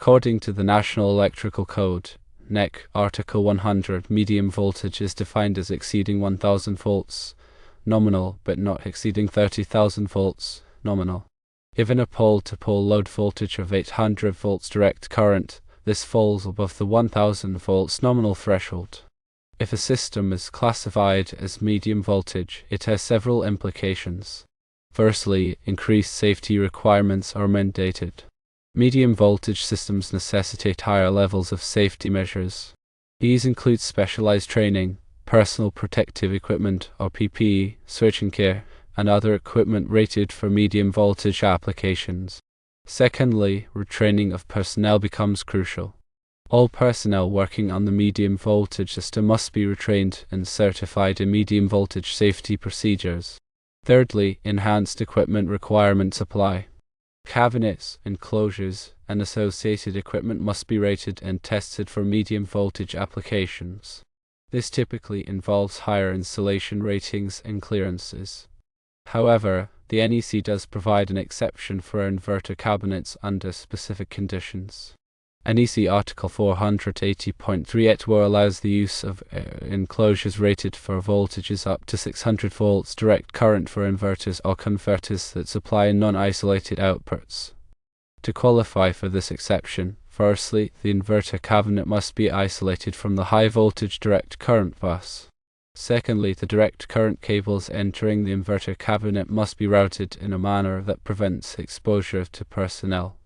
According to the National Electrical Code, NEC, Article 100, medium voltage is defined as exceeding 1000 volts, nominal, but not exceeding 30,000 volts, nominal. Given a pole-to-pole load voltage of 800 volts direct current, this falls above the 1000 volts nominal threshold. If a system is classified as medium voltage, it has several implications. Firstly, increased safety requirements are mandated. Medium voltage systems necessitate higher levels of safety measures. These include specialized training, personal protective equipment or PPE, switching gear, and other equipment rated for medium voltage applications. Secondly, retraining of personnel becomes crucial. All personnel working on the medium voltage system must be retrained and certified in medium voltage safety procedures. Thirdly, enhanced equipment requirements apply. Cabinets, enclosures, and associated equipment must be rated and tested for medium voltage applications. This typically involves higher installation ratings and clearances. However, the NEC does provide an exception for inverter cabinets under specific conditions. NEC Article 480.3 allows the use of enclosures rated for voltages up to 600 volts direct current for inverters or converters that supply non-isolated outputs. To qualify for this exception, firstly, the inverter cabinet must be isolated from the high voltage direct current bus. Secondly, the direct current cables entering the inverter cabinet must be routed in a manner that prevents exposure to personnel.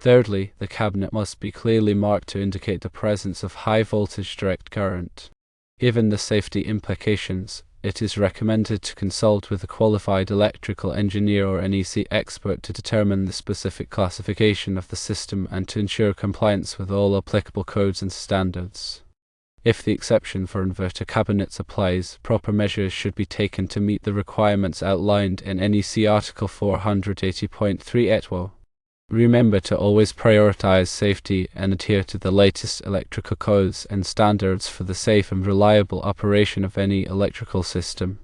Thirdly, the cabinet must be clearly marked to indicate the presence of high voltage direct current. Given the safety implications, it is recommended to consult with a qualified electrical engineer or NEC expert to determine the specific classification of the system and to ensure compliance with all applicable codes and standards. If the exception for inverter cabinets applies, proper measures should be taken to meet the requirements outlined in NEC Article 480.3. Remember to always prioritize safety and adhere to the latest electrical codes and standards for the safe and reliable operation of any electrical system.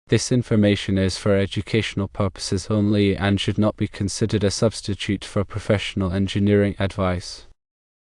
This information is for educational purposes only and should not be considered a substitute for professional engineering advice.